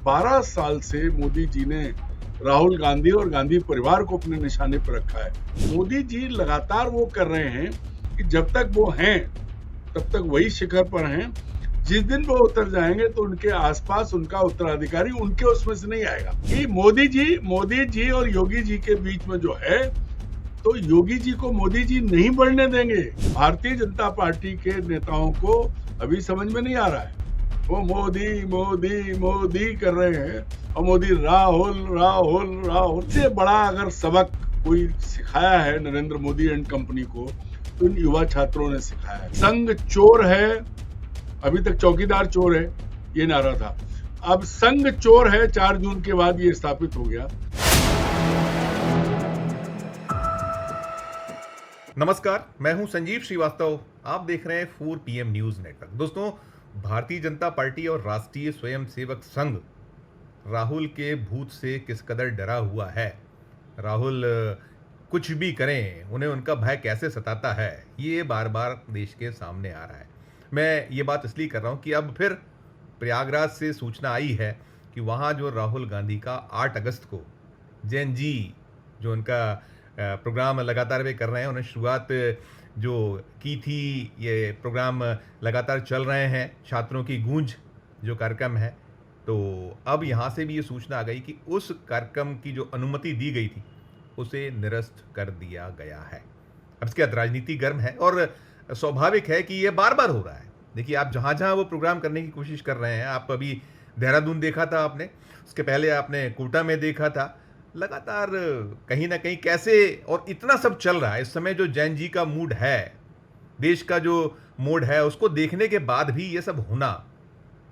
12 साल से मोदी जी ने राहुल गांधी और गांधी परिवार को अपने निशाने पर रखा है। मोदी जी लगातार वो कर रहे हैं कि जब तक वो हैं तब तक वही शिखर पर हैं। जिस दिन वो उतर जाएंगे तो उनके आसपास उनका उत्तराधिकारी उनके उसमें से नहीं आएगा। कि मोदी जी और योगी जी के बीच में जो है, तो योगी जी को मोदी जी नहीं बढ़ने देंगे। भारतीय जनता पार्टी के नेताओं को अभी समझ में नहीं आ रहा है। वो मोदी मोदी मोदी कर रहे हैं और मोदी राहुल राहुल राहुल से बड़ा अगर सबक कोई सिखाया है नरेंद्र मोदी एंड कंपनी को, तो इन युवा छात्रों ने सिखाया है। संघ चोर है, अभी तक चौकीदार चोर है, ये नारा था। अब संघ चोर है, 4 जून के बाद ये स्थापित हो गया। नमस्कार, मैं हूं संजीव श्रीवास्तव। आप देख रहे हैं 4 PM न्यूज नेटवर्क। दोस्तों, भारतीय जनता पार्टी और राष्ट्रीय स्वयंसेवक संघ राहुल के भूत से किस कदर डरा हुआ है, राहुल कुछ भी करें उन्हें उनका भय कैसे सताता है, ये बार बार देश के सामने आ रहा है। मैं ये बात इसलिए कर रहा हूं कि अब फिर प्रयागराज से सूचना आई है कि वहां जो राहुल गांधी का 8 अगस्त को जैन जी जो उनका प्रोग्राम लगातार वे कर रहे हैं, उन्होंने शुरुआत जो की थी, ये प्रोग्राम लगातार चल रहे हैं, छात्रों की गूंज जो कार्यक्रम है। तो अब यहाँ से भी ये सूचना आ गई कि उस कार्यक्रम की जो अनुमति दी गई थी उसे निरस्त कर दिया गया है। अब इसके बाद राजनीति गर्म है और स्वाभाविक है कि ये बार बार हो रहा है। देखिए, आप जहाँ जहाँ वो प्रोग्राम करने की कोशिश कर रहे हैं, आप अभी देहरादून देखा था आपने, उसके पहले आपने कोटा में देखा था, लगातार कहीं ना कहीं कैसे, और इतना सब चल रहा है इस समय, जो जैन जी का मूड है, देश का जो मूड है, उसको देखने के बाद भी ये सब होना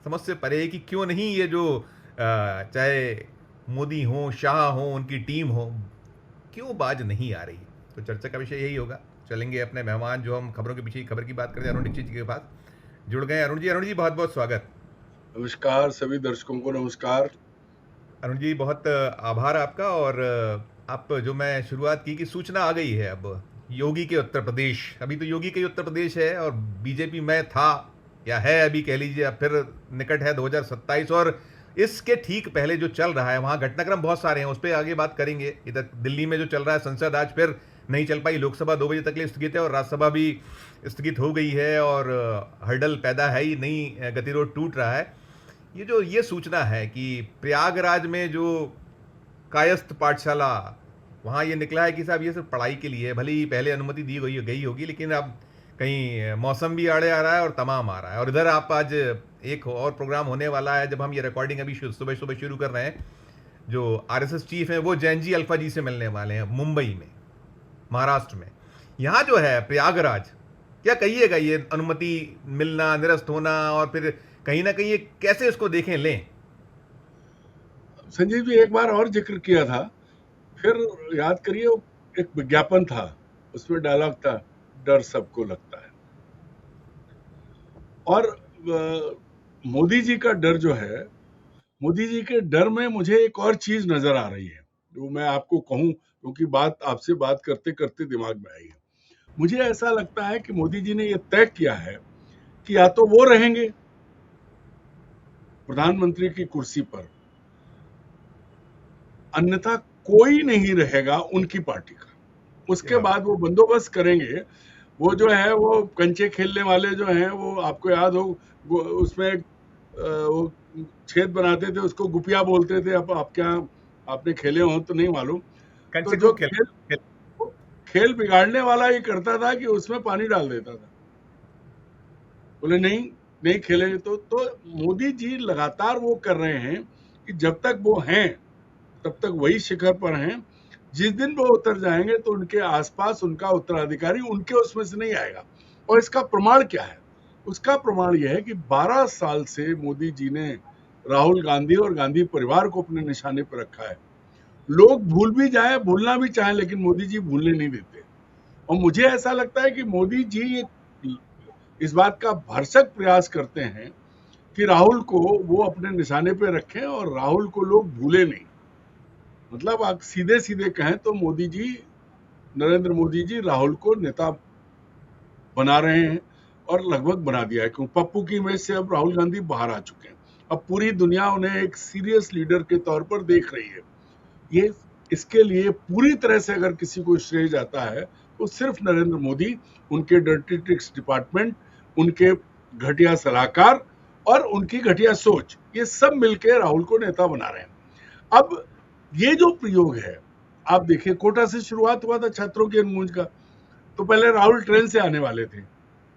समझ से परे है कि क्यों नहीं ये जो चाहे मोदी हो, शाह हो, उनकी टीम हो, क्यों बाज नहीं आ रही। तो चर्चा का विषय यही होगा। चलेंगे अपने मेहमान, जो हम खबरों के पीछे की खबर की बात करते हैं, अरुण दीक्षित जी के पास जुड़ गए। अरुण जी बहुत बहुत स्वागत। नमस्कार सभी दर्शकों को, नमस्कार। अरुण जी, बहुत आभार आपका। और आप जो मैं शुरुआत की कि सूचना आ गई है अब योगी के उत्तर प्रदेश, अभी तो योगी के ही उत्तर प्रदेश है और बीजेपी में था या है अभी, कह लीजिए, अब फिर निकट है 2027, और इसके ठीक पहले जो चल रहा है वहाँ घटनाक्रम बहुत सारे हैं, उस पर आगे बात करेंगे। इधर दिल्ली में जो चल रहा है, संसद आज फिर नहीं चल पाई, लोकसभा 2 बजे तक के लिए स्थगित है और राज्यसभा भी स्थगित हो गई है और हर्डल पैदा है ही नहीं, गतिरोध टूट रहा है। ये सूचना है कि प्रयागराज में जो कायस्थ पाठशाला, वहाँ ये निकला है कि साहब ये सिर्फ पढ़ाई के लिए है। भले ही पहले अनुमति दी गई होगी, लेकिन अब कहीं मौसम भी आड़े आ रहा है और तमाम आ रहा है। और इधर आप आज एक और प्रोग्राम होने वाला है, जब हम ये रिकॉर्डिंग अभी सुबह सुबह शुरू कर रहे हैं, जो RSS चीफ हैं वो जैन जी अल्फा जी से मिलने वाले हैं मुंबई में, महाराष्ट्र में। यहाँ जो है प्रयागराज, क्या कहिएगा, ये अनुमति मिलना, निरस्त होना, और फिर कहीं ना कहीं ये कैसे इसको देखें लें? संजीव जी, एक बार और जिक्र किया था, फिर याद करिए, एक विज्ञापन था, उसमें डायलॉग था, डर सबको लगता है। और मोदी जी का डर जो है, मोदी जी के डर में मुझे एक और चीज नजर आ रही है, जो मैं आपको कहूं, क्योंकि बात आपसे बात करते करते दिमाग में आई है। मुझे ऐसा लगता है कि मोदी जी ने यह तय किया है कि या तो वो रहेंगे प्रधानमंत्री की कुर्सी पर, अन्यथा कोई नहीं रहेगा उनकी पार्टी का। उसके बाद वो बंदोबस्त करेंगे। वो जो है, वो कंचे खेलने वाले जो हैं, वो आपको याद हो, उसमें वो छेद बनाते थे, उसको गुपिया बोलते थे। अब आप क्या, आपने खेले हो तो नहीं मालूम। तो जो खेल बिगाड़ने वाला ही करता था कि उसमें पानी डाल देता था, बोले नहीं खेलेंगे। तो मोदी जी लगातार वो कर रहे हैं कि जब तक वो हैं तब तक वही शिखर पर हैं। जिस दिन वो उतर जाएंगे तो उनके आसपास उनका उत्तराधिकारी उनके उसमें से नहीं आएगा। और इसका प्रमाण क्या है? उसका प्रमाण यह है कि 12 साल से मोदी जी ने राहुल गांधी और गांधी परिवार को अपने निशाने पर रखा है। लोग भूल भी जाए, भूलना भी चाहे, लेकिन मोदी जी भूलने नहीं देते। और मुझे ऐसा लगता है कि मोदी जी इस बात का भरसक प्रयास करते हैं कि राहुल को वो अपने निशाने पर रखें और राहुल को लोग भूले नहीं। मतलब आप सीधे सीधे कहें तो मोदी जी, नरेंद्र मोदी जी राहुल को नेता बना रहे हैं और लगभग बना दिया है, क्योंकि पप्पू की इमेज से अब राहुल गांधी बाहर आ चुके हैं। अब पूरी दुनिया उन्हें एक सीरियस लीडर के तौर पर देख रही है। ये इसके लिए पूरी तरह से अगर किसी को श्रेय जाता है तो सिर्फ नरेंद्र मोदी, उनके डर्टी ट्रिक्स डिपार्टमेंट, उनके घटिया सलाहकार और उनकी घटिया सोच, ये सब मिलकर राहुल को नेता बना रहे हैं। अब ये जो प्रयोग है, आप देखिए कोटा से शुरुआत हुआ था छात्रों की अनगूंज का, तो पहले राहुल ट्रेन से आने वाले थे,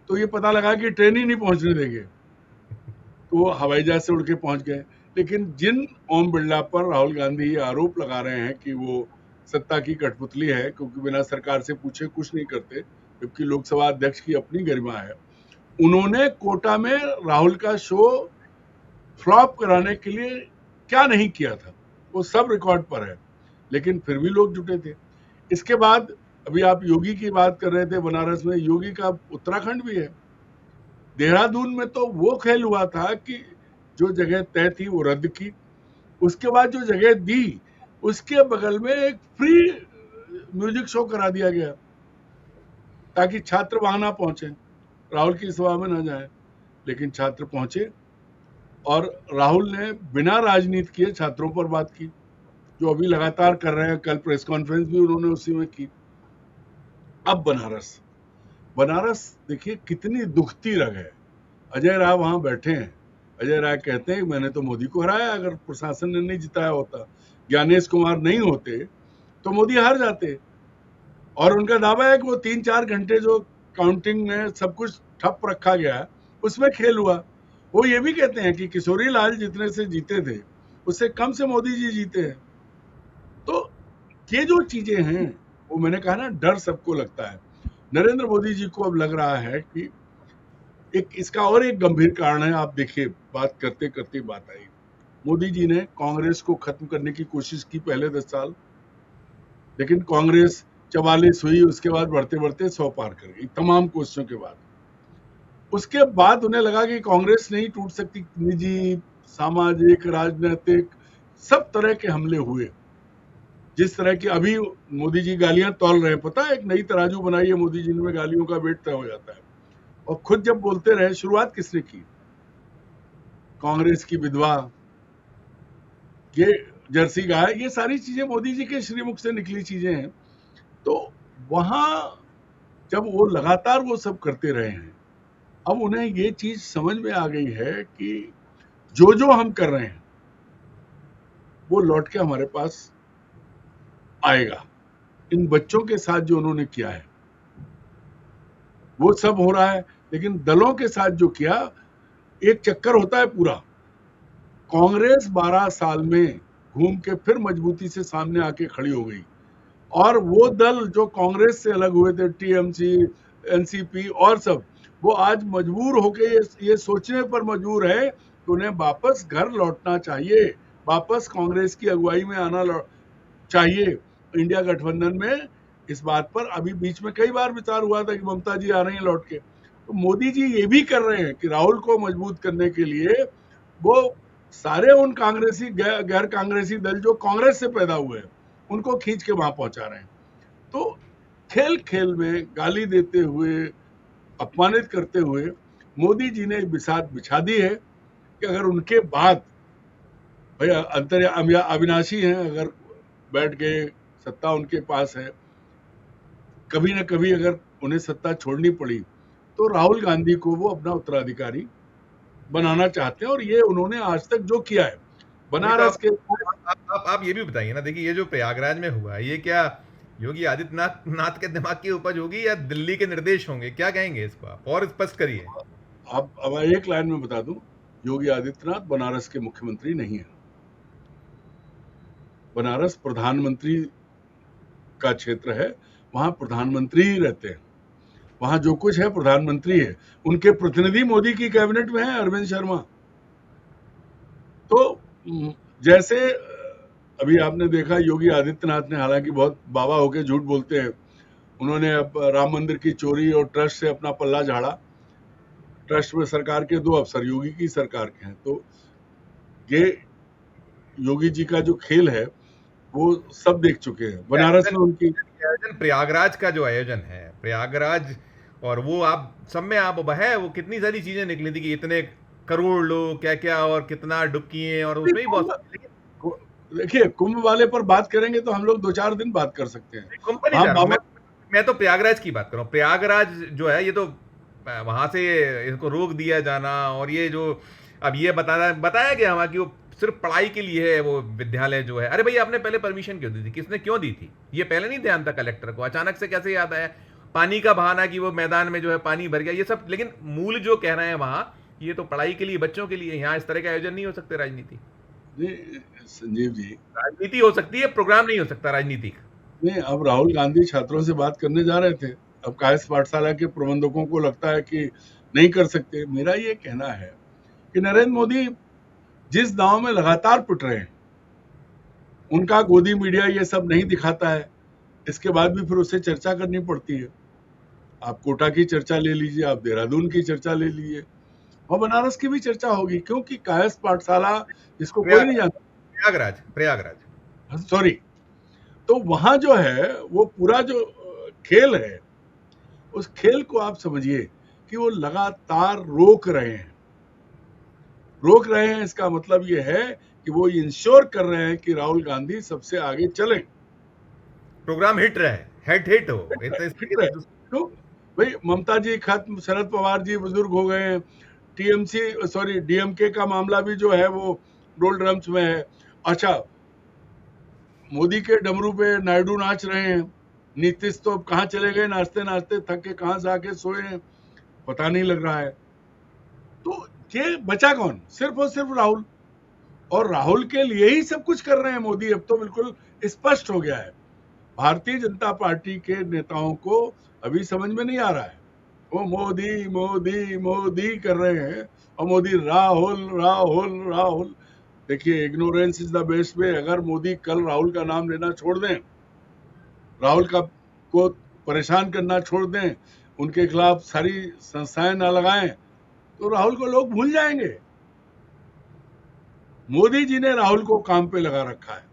तो ये पता लगा कि ट्रेन ही नहीं पहुंचने देंगे, तो वो हवाई जहाज से उड़ के पहुंच गए। लेकिन जिन ओम बिरला पर राहुल गांधी ये आरोप लगा रहे हैं कि वो सत्ता की कठपुतली है, क्योंकि बिना सरकार से पूछे कुछ नहीं करते, जबकि लोकसभा अध्यक्ष की अपनी गरिमा है, उन्होंने कोटा में राहुल का शो फ्लॉप कराने के लिए क्या नहीं किया था, वो सब रिकॉर्ड पर है, लेकिन फिर भी लोग जुटे थे। इसके बाद अभी आप योगी की बात कर रहे थे, बनारस में योगी का उत्तराखंड भी है। देहरादून में तो वो खेल हुआ था कि जो जगह तय थी वो रद्द की, उसके बाद जो जगह दी उसके बगल में एक फ्री म्यूजिक शो करा दिया गया ताकि छात्र वहां ना पहुंचे, राहुल की सभा में ना जाए। लेकिन छात्र पहुंचे और राहुल ने बिना राजनीति किए छात्रों पर बात की, जो अभी लगातार कर रहे हैं। कल प्रेस कॉन्फ्रेंस भी उन्होंने उसी में की। अब बनारस, बनारस देखिए कितनी दुखती रग है। अजय राय वहां बैठे हैं, अजय राय कहते हैं मैंने तो मोदी को हराया, अगर प्रशासन ने नहीं जिताया होता, ज्ञानेश कुमार नहीं होते तो मोदी हार जाते। और उनका दावा है कि वो 3-4 घंटे जो काउंटिंग में सब कुछ ठप रखा गया उसमें खेल हुआ। वो ये भी कहते हैं कि किशोरी लाल जितने से जीते थे उससे कम से मोदी जी जीते हैं। तो ये जो चीजें हैं, वो मैंने कहा ना, डर सबको लगता है। नरेंद्र मोदी जी को अब लग रहा है कि एक इसका और एक गंभीर कारण है। आप देखिए, बात करते करते बात आई, मोदी जी ने कांग्रेस को खत्म करने की कोशिश की पहले 10 साल, लेकिन कांग्रेस 44 हुई, उसके बाद बढ़ते बढ़ते 100 पार कर गई तमाम कोशिशों के बाद। उसके बाद उन्हें लगा कि कांग्रेस नहीं टूट सकती। निजी, सामाजिक, राजनीतिक सब तरह के हमले हुए। जिस तरह की अभी मोदी जी गालियां तौल रहे हैं, पता है, एक नई तराजू बनाई है मोदी जी ने, गालियों का वेट तय हो जाता है। और खुद जब बोलते रहे, शुरुआत किसने की? कांग्रेस की विधवा, ये जर्सी गाय, ये सारी चीजें मोदी जी के श्रीमुख से निकली चीजें हैं। तो वहां जब वो लगातार वो सब करते रहे हैं, अब उन्हें ये चीज समझ में आ गई है कि जो जो हम कर रहे हैं वो लौट के हमारे पास आएगा। इन बच्चों के साथ जो उन्होंने किया है वो सब हो रहा है, लेकिन दलों के साथ जो किया, एक चक्कर होता है पूरा। कांग्रेस 12 साल में घूम के फिर मजबूती से सामने आके खड़ी हो गई, और वो दल जो कांग्रेस से अलग हुए थे, टीएमसी, एनसीपी और सब, वो आज मजबूर होके ये सोचने पर मजबूर है कि उन्हें वापस घर लौटना चाहिए, वापस कांग्रेस की अगुवाई में आना चाहिए इंडिया गठबंधन में। इस बात पर अभी बीच में कई बार विचार हुआ था कि ममता जी आ रही हैं लौट के, तो मोदी जी ये भी कर रहे हैं कि राहुल को मजबूत करने के लिए वो सारे उन कांग्रेसी, गैर कांग्रेसी दल जो कांग्रेस से पैदा हुए हैं, उनको खींच के वहां पहुंचा रहे हैं। तो खेल खेल में गाली देते हुए, अपमानित करते हुए मोदी जी ने बिसात बिछा दी है कि अगर उनके बाद, भैया अंतर अविनाशी हैं, अगर बैठ गए, सत्ता उनके पास है, कभी ना कभी अगर उन्हें सत्ता छोड़नी पड़ी तो राहुल गांधी को वो अपना उत्तराधिकारी बनाना चाहते हैं। और ये उन्होंने आज तक जो किया है बनारस के। आप ये भी बताइए ना, देखिए ये जो प्रयागराज में हुआ, ये क्या योगी आदित्यनाथ के दिमाग की उपज होगी या दिल्ली के निर्देश होंगे? क्या कहेंगे इसको, आप और स्पष्ट करिए। अब एक लाइन में बता दूं, योगी आदित्यनाथ बनारस के मुख्यमंत्री नहीं है। बनारस प्रधानमंत्री का क्षेत्र है, वहां प्रधानमंत्री ही रहते हैं, वहां जो कुछ है प्रधानमंत्री है। उनके प्रतिनिधि मोदी की कैबिनेट में है, अरविंद शर्मा। तो जैसे अभी आपने देखा, योगी आदित्यनाथ ने, हालांकि बहुत बाबा होके झूठ बोलते हैं, उन्होंने अब राम मंदिर की चोरी और ट्रस्ट से अपना पल्ला झाड़ा। ट्रस्ट में सरकार के 2 अफसर योगी की सरकार के हैं। तो ये योगी जी का जो खेल है वो सब देख चुके हैं। बनारस में उनकी आयोजन, प्रयागराज का जो आयोजन है, प्रयागराज, और वो आप सब में आप है, वो कितनी सारी चीजें निकली थी कि इतने करोड़ लोग क्या क्या और कितना डुबकी और उसमें ही बहुत देखिए, कुंभ वाले पर बात करेंगे तो हम लोग 2-4 दिन बात कर सकते हैं। कुंभ पर नहीं हाँ जा रहा हूँ बाबा, मैं तो प्रयागराज की बात कर रहा हूँ। प्रयागराज जो है ये तो वहां से इसको रोक दिया जाना, और ये जो अब ये बताया गया वहां कि वो सिर्फ पढ़ाई के लिए है वो विद्यालय जो है। अरे भाई आपने पहले परमिशन क्यों दी थी, किसने क्यों दी थी? ये पहले नहीं ध्यान था कलेक्टर को, अचानक से कैसे याद आया? पानी का बहाना कि वो मैदान में जो है पानी भर गया, ये सब, लेकिन मूल जो कह रहे हैं वहां ये तो पढ़ाई के लिए, बच्चों के लिए। यहाँ इस तरह के आयोजन नहीं हो सकते राजनीति। नहीं संजीव जी, राजनीति हो सकती है, प्रोग्राम नहीं हो सकता राजनीतिक। नहीं, अब राहुल गांधी छात्रों से बात करने जा रहे थे। अब कायस्थ पाठशाला के प्रबंधकों को लगता है कि नहीं कर सकते। मेरा ये कहना है कि नरेंद्र मोदी जिस दांव में लगातार पिट रहे हैं, उनका गोदी मीडिया ये सब नहीं दिखाता है। इसके बाद भी फिर उससे चर्चा करनी पड़ती है। आप कोटा की चर्चा ले लीजिए, आप देहरादून की चर्चा ले लीजिए, और बनारस की भी चर्चा होगी, क्योंकि कायस्थ पाठशाला जिसको कोई नहीं जानता, प्रयागराज प्रयागराज सॉरी, तो वहां जो है वो पूरा जो खेल है, उस खेल को आप समझिए कि वो लगातार रोक रहे हैं। इसका मतलब ये है कि वो इंश्योर कर रहे हैं कि राहुल गांधी सबसे आगे चलें, प्रोग्राम हिट रहे, हिट हो ठीक है। तो भाई ममता जी खत्म, शरद पवार जी बुजुर्ग हो गए हैं, टीएमसी सॉरी डीएमके का मामला भी जो है वो डोलड्रम्स में है। अच्छा, मोदी के डमरू पे नायडू नाच रहे हैं, नीतीश तो अब कहाँ चले गए, नाचते नाचते थक के कहाँ से आके सोए हैं, पता नहीं लग रहा है। तो ये बचा कौन? सिर्फ और सिर्फ राहुल, और राहुल के लिए ही सब कुछ कर रहे हैं मोदी। अब तो बिल्कुल स्पष्ट हो गया है। भारतीय जनता पार्टी के नेताओं को अभी समझ में नहीं आ रहा है, वो मोदी मोदी मोदी कर रहे हैं, और मोदी राहुल राहुल राहुल। देखिए, ignorance is the best way. अगर मोदी कल राहुल का नाम लेना छोड़ दें, राहुल का को परेशान करना छोड़ दें, उनके खिलाफ सारी संस्थाएं ना लगाएं, तो राहुल को लोग भूल जाएंगे। मोदी जी ने राहुल को काम पे लगा रखा है,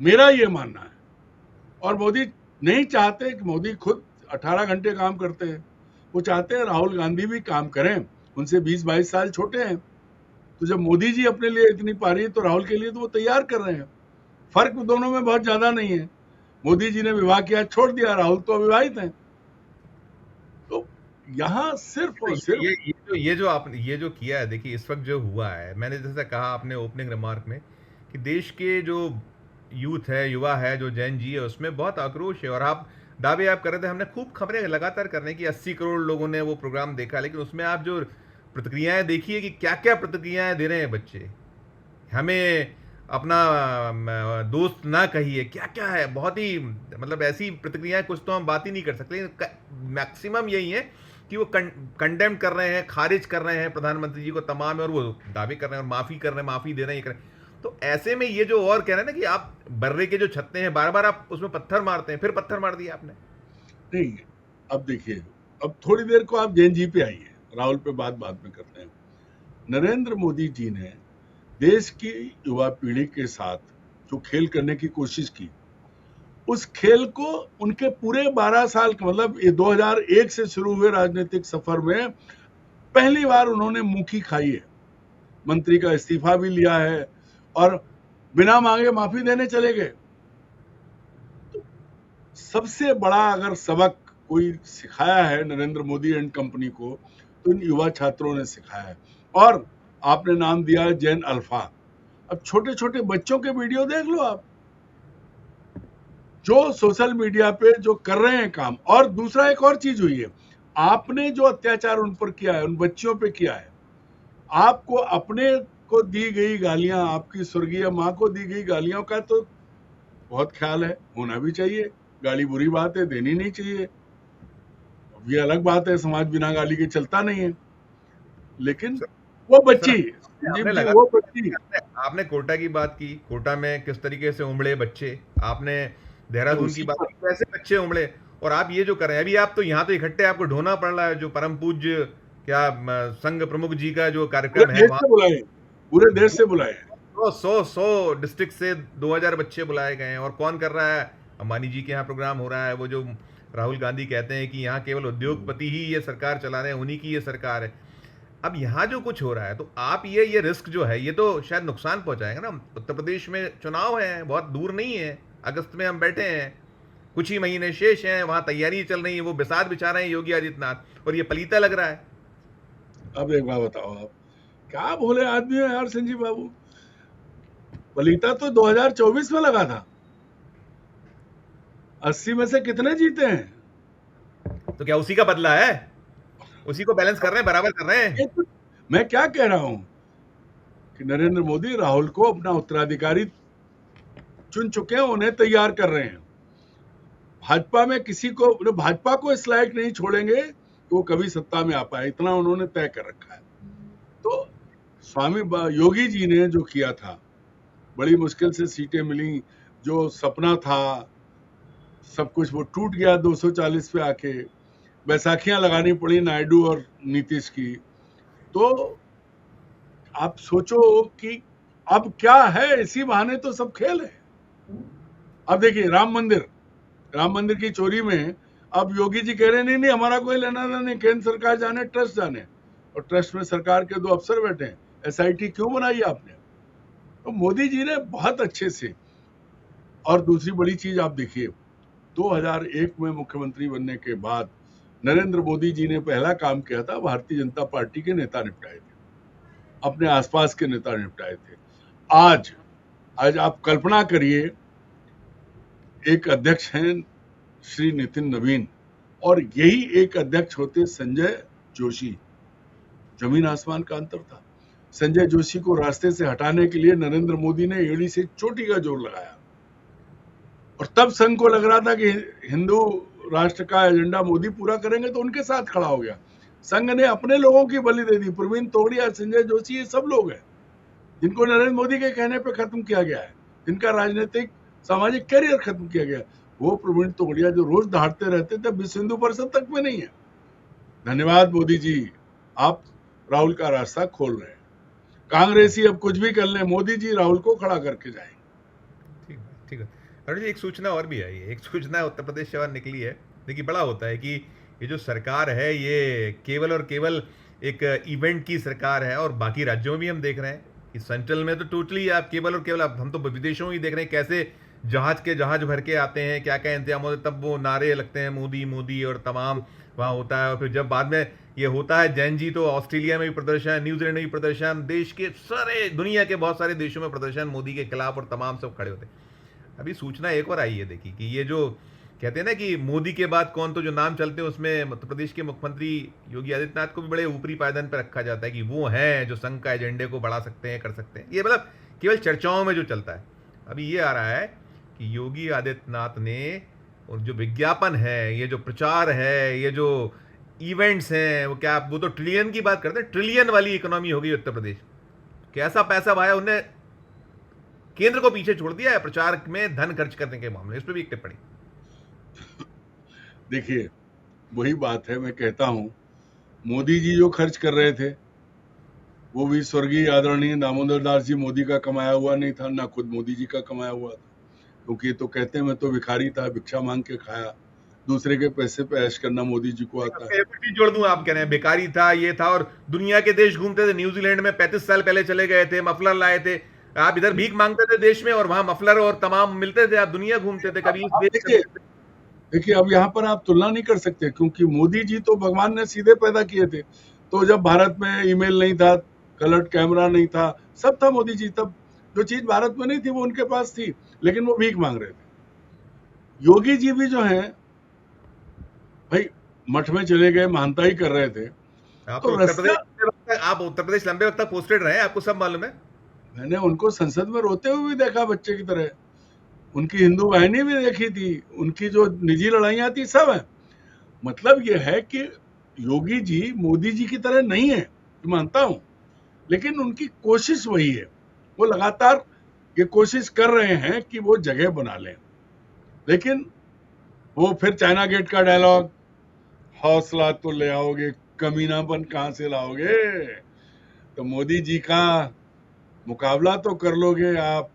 मेरा ये मानना है। और मोदी नहीं चाहते कि मोदी खुद 18 घंटे काम करते हैं, वो चाहते हैं राहुल गांधी भी काम करें, उनसे 20-22 साल छोटे हैं। तो जब मोदी जी अपने लिए इतनी पा रही है, तो राहुल के लिए तो वो तैयार कर रहे हैं। फर्क दोनों में बहुत ज्यादा नहीं है। मोदी जी ने विवाह किया, छोड़ दिया, राहुल तो अविवाहित हैं। तो यहाँ सिर्फ और सिर्फ आपने ये जो किया है, देखिए इस वक्त जो हुआ है, मैंने जैसा कहा आपने ओपनिंग रिमार्क में कि देश के जो यूथ है, युवा है, जो जैन जी है, उसमें बहुत आक्रोश है। और आप दावे आप कर रहे थे, हमने खूब खबरें लगातार करने की, 80 करोड़ लोगों ने वो प्रोग्राम देखा, लेकिन उसमें आप जो प्रतिक्रियाएं देखिए कि क्या क्या प्रतिक्रियाएं दे रहे हैं बच्चे। हमें अपना दोस्त ना कहिए, क्या क्या है, बहुत ही मतलब ऐसी प्रतिक्रियाएं, कुछ तो हम बात ही नहीं कर सकते। मैक्सिमम यही है कि वो कंडेम कर रहे हैं, खारिज कर रहे हैं प्रधानमंत्री जी को तमाम, और वो दावे कर रहे हैं और माफी कर रहे हैं, माफी दे रहे हैं, ये कर रहे हैं। तो ऐसे में ये जो और कह रहे हैं ना कि आप बर्रे के जो छत्ते हैं, बार बार आप उसमें पत्थर मारते हैं, फिर पत्थर मार दिया आपने। नहीं। अब देखिए, अब थोड़ी देर को आप जैन जी पे आइए, राहुल पे बात बाद में करते हैं। नरेंद्र मोदी जी ने देश की युवा पीढ़ी के साथ जो खेल करने की कोशिश की, उस खेल को उनके पूरे 12 साल का मतलब 2001 से शुरू हुए राजनीतिक सफर में पहली बार उन्होंने मुखी खाई है। मंत्री का इस्तीफा भी लिया है और बिना मांगे माफी देने चले गए। तो सबसे बड़ा अगर सबक कोई सिखाया है नरेंद्र मोदी एंड कंपनी को, तो इन युवा छात्रों ने सिखाया है। और आपने नाम दिया है जैन अल्फा। अब छोटे छोटे बच्चों के वीडियो देख लो आप, जो सोशल मीडिया पे जो कर रहे हैं काम। और दूसरा एक और चीज हुई है, आपने जो अत्याचार उन पर किया है, उन बच्चियों पे किया है, आपको अपने को दी गई गालियां, आपकी स्वर्गीय माँ को दी गई गालियों का तो बहुत ख्याल है, होना भी चाहिए। गाली बुरी बात है, देनी नहीं चाहिए, ये अलग बात है, समाज बिना गाली के चलता नहीं है। लेकिन वो बच्ची, आपने कोटा की बात की, कोटा में किस तरीके से उमड़े बच्चे, आपने देहरादून की बात की, कैसे बच्चे उमड़े, और आप ये जो कर रहे हैं अभी, आप तो यहाँ तो इकट्ठे आपको ढोना पड़ रहा है। जो परम पूज्य क्या संघ प्रमुख जी का जो कार्यक्रम है, पूरे देश से बुलाए, 100 डिस्ट्रिक्ट से 2000 बच्चे बुलाए गए हैं। और कौन कर रहा है? अंबानी जी के यहाँ प्रोग्राम हो रहा है। वो जो राहुल गांधी कहते हैं कि यहाँ केवल उद्योगपति ही ये सरकार चला रहे हैं, उन्हीं की ये सरकार है। अब यहाँ जो कुछ हो रहा है, तो आप ये रिस्क जो है, ये तो शायद नुकसान पहुंचाएगा ना। उत्तर प्रदेश में चुनाव है, बहुत दूर नहीं है, अगस्त में हम बैठे हैं, कुछ ही महीने शेष हैं, वहां तैयारी चल रही है, वो बिसात बिछा रहे हैं योगी आदित्यनाथ, और ये पलीता लग रहा है। अब एक बात बताओ, आप क्या भोले आदमी हो यार संजीव बाबू। पलीता तो 2024 में लगा था, 80 में से कितने जीते हैं? तो क्या उसी का बदला है? उसी को बैलेंस कर रहे हैं, बराबर कर रहे हैं। तो मैं क्या कह रहा हूं कि नरेंद्र मोदी राहुल को अपना उत्तराधिकारी चुन चुके हैं, उन्हें तैयार कर रहे हैं। भाजपा में किसी को, भाजपा को इस लायक नहीं छोड़ेंगे कि वो कभी सत्ता में आ पाए, इतना उन्होंने तय कर रखा है। तो स्वामी योगी जी ने जो किया था, बड़ी मुश्किल से सीटें मिली, जो सपना था सब कुछ वो टूट गया 240 पे आके। बैसाखियां लगानी पड़ी नायडू और नीतीश की। तो आप सोचो कि अब क्या है, इसी बहाने तो सब खेल है। अब देखिए राम मंदिर की चोरी में अब योगी जी कह रहे नहीं नहीं हमारा कोई लेना देना नहीं, केंद्र सरकार जाने, ट्रस्ट जाने। और ट्रस्ट में सरकार के 2 अफसर बैठे हैं। एसआईटी क्यों बनाई आपने? तो मोदी जी ने बहुत अच्छे से। और दूसरी बड़ी चीज आप देखिए, 2001 में मुख्यमंत्री बनने के बाद नरेंद्र मोदी जी ने पहला काम किया था, भारतीय जनता पार्टी के नेता निपटाए थे, अपने आसपास के नेता निपटाए थे। आज आप कल्पना करिए, एक अध्यक्ष हैं श्री नितिन नवीन, और यही एक अध्यक्ष होते संजय जोशी। जमीन आसमान का अंतर था। संजय जोशी को रास्ते से हटाने के लिए नरेंद्र मोदी ने एड़ी से चोटी का जोर लगाया, और तब संघ को लग रहा था कि हिंदू राष्ट्र का एजेंडा मोदी पूरा करेंगे, तो उनके साथ खड़ा हो गया। संघ ने अपने लोगों की बलि दे दी। प्रवीण तोगड़िया, संजय जोशी, ये सब लोग हैं जिनको नरेंद्र मोदी के कहने पर खत्म किया गया है, जिनका राजनीतिक सामाजिक करियर खत्म किया गया। वो प्रवीण तोगड़िया जो रोज दहाड़ते रहते थे, विश्व हिंदू परिषद तक में नहीं है। धन्यवाद मोदी जी, आप राहुल का रास्ता खोल रहे हैं। कांग्रेसी अब कुछ भी कर ले, मोदी जी राहुल को खड़ा करके जाएंगे। ठीक है, ठीक है। अरुण जी, एक सूचना और भी आई है, एक सूचना उत्तर प्रदेश से और निकली है। देखिए, बड़ा होता है कि ये जो सरकार है, ये केवल और केवल एक इवेंट की सरकार है, और बाकी राज्यों में भी हम देख रहे हैं कि सेंट्रल में तो टोटली आप केवल और केवल, हम तो विदेशों में ही देख रहे हैं कैसे जहाज भर के आते हैं, क्या क्या इंतजाम होते, तब वो नारे लगते हैं मोदी मोदी, और तमाम वहाँ होता है। और फिर जब बाद में ये होता है जैन जी, तो ऑस्ट्रेलिया में भी प्रदर्शन, न्यूजीलैंड में भी प्रदर्शन, देश के सारे, दुनिया के बहुत सारे देशों में प्रदर्शन मोदी के खिलाफ, और तमाम सब खड़े होते हैं। अभी सूचना एक और आई है, देखिए, कि ये जो कहते हैं ना कि मोदी के बाद कौन, तो जो नाम चलते हैं उसमें मध्य प्रदेश के मुख्यमंत्री योगी आदित्यनाथ को भी बड़े ऊपरी पायदान पर रखा जाता है कि वो हैं जो संघ का एजेंडे को बढ़ा सकते हैं, कर सकते हैं। ये मतलब केवल चर्चाओं में जो चलता है। अभी ये आ रहा है कि योगी आदित्यनाथ ने, और जो विज्ञापन है, ये जो प्रचार है, ये जो इवेंट्स हैं, वो क्या, वो तो ट्रिलियन की बात करते हैं, ट्रिलियन वाली इकोनॉमी हो गई उत्तर प्रदेश। कैसा पैसा भाया उन्हें, केंद्र को पीछे छोड़ दिया है प्रचार में धन खर्च करने के मामले। इस पर भी एक टिप्पणी। देखिए, वही बात है, मैं कहता हूं, मोदी जी जो खर्च कर रहे थे वो भी स्वर्गीय आदरणीय दामोदर दास जी मोदी का कमाया हुआ नहीं था, ना खुद मोदी जी का कमाया हुआ था। क्योंकि ये तो कहते हैं मैं तो भिखारी था, भिक्षा मांग के खाया, दूसरे के पैसे पे ऐश करना मोदी जी को आता है। जोड़ दूं, आप कह रहे हैं बेकारी था, ये था, और दुनिया के देश घूमते थे। न्यूजीलैंड में 35 साल पहले चले गए थे, मफलर लाए थे। आप इधर भीख मांगते थे देश में, और वहां मफलर और तमाम मिलते थे। आप दुनिया घूमते थे, कभी इस देश। देखिए, अब यहाँ पर आप तुलना नहीं कर सकते, क्योंकि मोदी जी तो भगवान ने सीधे पैदा किए थे। तो जब भारत में ईमेल नहीं था, कलर कैमरा नहीं था, सब था मोदी जी तब। जो चीज भारत में नहीं थी वो उनके पास थी, लेकिन वो भीख मांग रहे थे। योगी जी भी जो हैं भाई, मठ में चले गए, महानताई कर रहे थे। आप तो उत्तर प्रदेश लंबे वक्त तक पोस्टेड रहे, आपको सब मालूम है। मैंने उनको संसद में रोते हुए भी देखा, बच्चे की तरह। उनकी हिंदू बहनी भी देखी थी, उनकी जो निजी लड़ाइयां थी, सब है। मतलब ये है कि योगी जी मोदी जी की तरह नहीं है, मानता हूं, लेकिन उनकी कोशिश वही है। वो लगातार ये कोशिश कर रहे हैं कि वो जगह बना लें। लेकिन वो फिर चाइना गेट का डायलॉग, हौसला तो ले आओगे, कमीनापन कहां से लाओगे? तो मोदी जी का मुकाबला तो कर लोगे आप,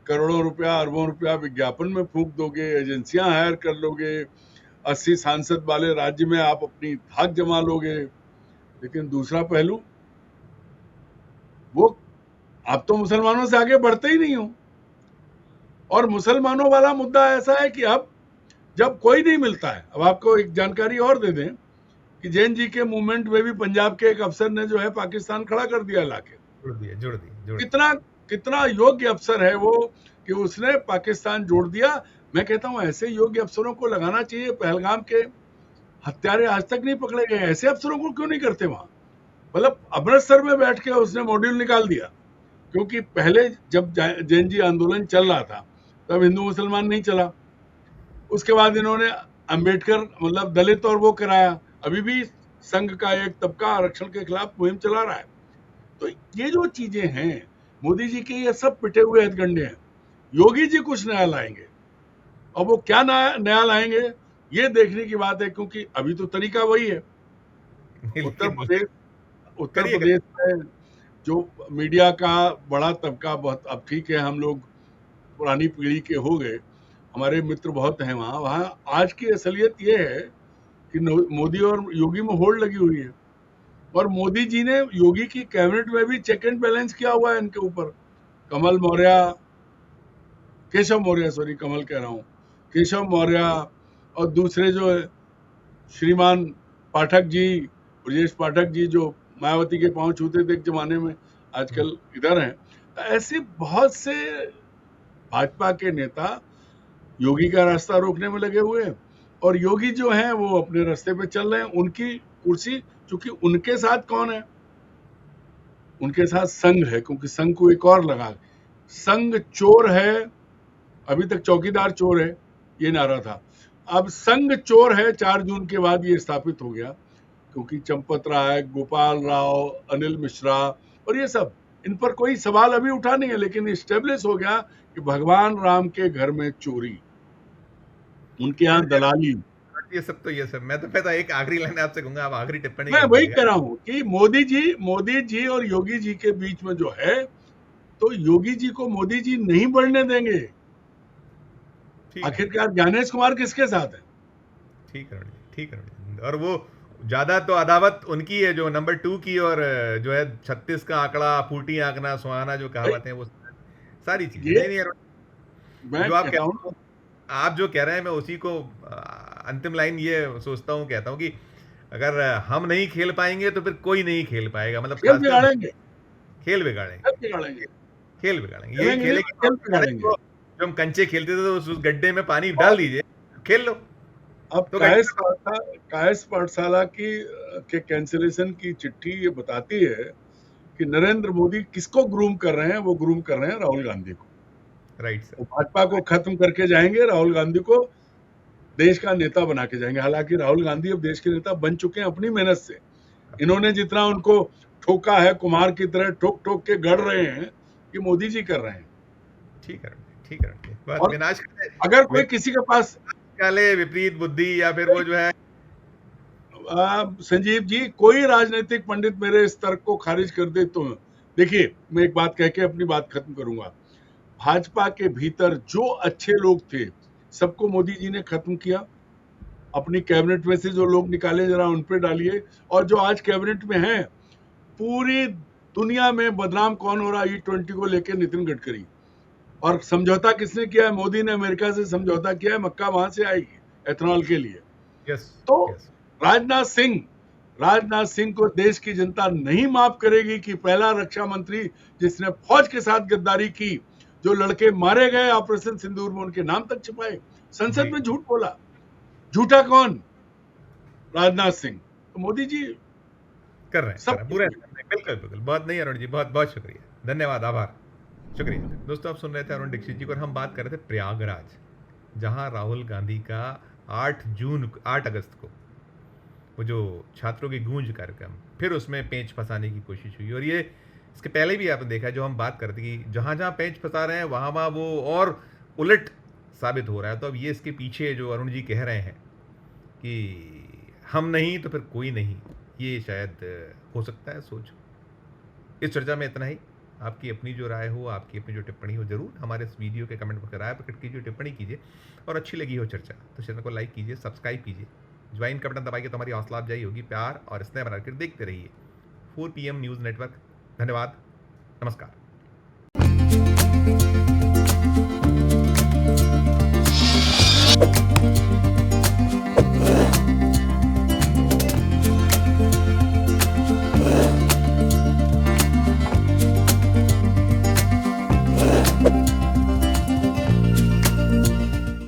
करोड़ों रुपया, अरबों रुपया विज्ञापन में फूंक दोगे, एजेंसियां हायर कर लोगे, 80 सांसद वाले राज्य में आप अपनी धाक जमा लोगे। लेकिन दूसरा पहलू, वो आप तो मुसलमानों से आगे बढ़ते ही नहीं हो। और मुसलमानों वाला मुद्दा ऐसा है कि अब जब कोई नहीं मिलता है, अब आपको एक जानकारी और दे दें कि जैन जी के मूवमेंट में भी पंजाब के एक अफसर ने जो है पाकिस्तान खड़ा कर दिया लाके। जुड़ कितना कितना योग्य अफसर है वो कि उसने पाकिस्तान जोड़ दिया। मैं कहता हूं ऐसे योग्य अफसरों को लगाना चाहिए। पहलगाम के हत्यारे आज तक नहीं पकड़े गए, ऐसे अफसरों को क्यों नहीं करते वहां? मतलब अमृतसर में बैठ के उसने मॉड्यूल निकाल दिया, क्योंकि पहले जब जैन जी आंदोलन चल रहा था तब हिंदू मुसलमान नहीं चला। उसके बाद इन्होंने अंबेडकर मतलब दलित और वो कराया। अभी भी संघ का एक तबका आरक्षण के खिलाफ मुहिम चला रहा है। तो ये जो चीजें हैं मोदी जी के, ये सब पिटे हुए हथगंडे हैं। योगी जी कुछ नया लाएंगे, और वो क्या नया लाएंगे ये देखने की बात है, क्योंकि अभी तो तरीका वही है। उत्तर प्रदेश में जो मीडिया का बड़ा तबका, बहुत अब ठीक है, हम लोग पुरानी पीढ़ी के हो गए, हमारे मित्र बहुत हैं वहाँ। वहाँ आज की असलियत ये है कि मोदी और योगी में होड़ लगी हुई है, और मोदी जी ने योगी की कैबिनेट में भी चेक एंड बैलेंस किया हुआ है इनके ऊपर। कमल मौर्य, केशव मौर्य, सॉरी कमल कह रहा हूँ, केशव मौर्य, और दूसरे जो श्रीमान पाठक जी, ब्रजेश पाठक जी, जो मायावती के पांव छूते थे एक जमाने में, आजकल इधर हैं। तो ऐसे बहुत से भाजपा के नेता योगी का रास्ता रोकने में लगे हुए हैं, और योगी जो हैं वो अपने रास्ते पे चल रहे हैं। उनकी कुर्सी, चूंकि उनके साथ कौन है, उनके साथ संघ है, क्योंकि संघ को एक और लगा, संघ चोर है, अभी तक चौकीदार चोर है ये नारा था, अब संघ चोर है। 4 जून के बाद ये स्थापित हो गया, क्योंकि चंपत राय, गोपाल राव, अनिल मिश्रा और ये सब, इन पर कोई सवाल अभी उठा नहीं है, लेकिन स्टेब्लिश हो गया कि भगवान राम के घर में चोरी, उनके यहाँ दलाली। ये सब मैं तो पहले एक आखिरी लाइन आपसे कहूंगा, आप आखिरी टिप्पणी मैं वही कह रहा हूँ कि मोदी जी और योगी जी के बीच में जो है, तो योगी जी को मोदी जी नहीं बढ़ने देंगे। आखिरकार ज्ञानेश कुमार किसके साथ है? ठीक है। और वो ज्यादा तो अदावत उनकी है जो नंबर 2 की, और जो है 36 का आंकड़ा, फूटी आंकना सुहाना जो कहावत है, वो सारी चीजें नहीं मैं जो आप जो कह रहे हैं, मैं उसी को अंतिम लाइन ये सोचता हूँ, कहता हूँ कि अगर हम नहीं खेल पाएंगे तो फिर कोई नहीं खेल पाएगा। मतलब खेल बिगाड़ेंगे, यही खेलेंगे जो हम कंचे खेलते थे, तो उस गड्ढे में पानी डाल दीजिए, खेल लो। अब कायस पाठशाला के कैंसिलेशन की चिट्ठी ये बताती है कि नरेंद्र मोदी किसको ग्रूम कर रहे हैं? वो ग्रूम कर रहे हैं राहुल गांधी को। Right sir. भाजपा को खत्म करके जाएंगे, राहुल गांधी को देश का नेता बना के जाएंगे। हालांकि राहुल गांधी अब देश के नेता बन चुके हैं अपनी मेहनत से। इन्होंने जितना उनको ठोका है, कुमार की तरह ठोक ठोक के गढ़ रहे हैं, ये मोदी जी कर रहे हैं। ठीक है। अगर कोई किसी के पास विपरीत बुद्धि या फिर वो जो है, संजीव जी, कोई राजनीतिक पंडित मेरे इस तर्क को खारिज कर दे तो देखिए, मैं एक बात कह के अपनी बात खत्म करूंगा। भाजपा के भीतर जो अच्छे लोग थे सबको मोदी जी ने खत्म किया। अपनी कैबिनेट में से जो लोग निकाले जरा उन पे डालिए, और जो आज कैबिनेट में हैं, पूरी दुनिया में बदनाम कौन हो रहा है E20 को लेकर? नितिन गडकरी। और समझौता किसने किया है? मोदी ने अमेरिका से समझौता किया है, मक्का वहां से आएगी एथेनॉल के लिए। तो राजनाथ सिंह को देश की जनता नहीं माफ करेगी कि पहला रक्षा मंत्री जिसने फौज के साथ गद्दारी की, जो लड़के मारे गए ऑपरेशन सिंदूर में, उनके नाम तक छिपाए, संसद में झूठ बोला। झूठा कौन? राजनाथ सिंह। तो मोदी जी कर रहे हैं सब पूरे। बिल्कुल। बहुत नहीं अरुण जी, बहुत शुक्रिया, धन्यवाद, आभार, शुक्रिया। दोस्तों, आप सुन रहे थे अरुण दीक्षित जी को, और हम बात कर रहे थे प्रयागराज, जहां राहुल गांधी का 8 अगस्त को वो जो छात्रों की गूंज कार्यक्रम, फिर उसमें पेंच फंसाने की कोशिश हुई। और ये इसके पहले भी आपने देखा, जो हम बात करते कि जहां जहां पेंच फंसा रहे हैं वहां वो और उलट साबित हो रहा है। तो अब ये इसके पीछे जो अरुण जी कह रहे हैं कि हम नहीं तो फिर कोई नहीं, ये शायद हो सकता है सोच। इस चर्चा में इतना ही। आपकी अपनी जो राय हो, आपकी अपनी जो टिप्पणी हो, जरूर हमारे इस वीडियो के कमेंट बॉक्स में राय प्रकट कीजिए, टिप्पणी कीजिए, और अच्छी लगी हो चर्चा तो चैनल को लाइक कीजिए, सब्सक्राइब कीजिए, ज्वाइन का बटन दबाइए, तो हमारी हौसला अफजाई होगी। प्यार और स्नेह बनाकर देखते रहिए 4 PM न्यूज़ नेटवर्क। धन्यवाद, नमस्कार।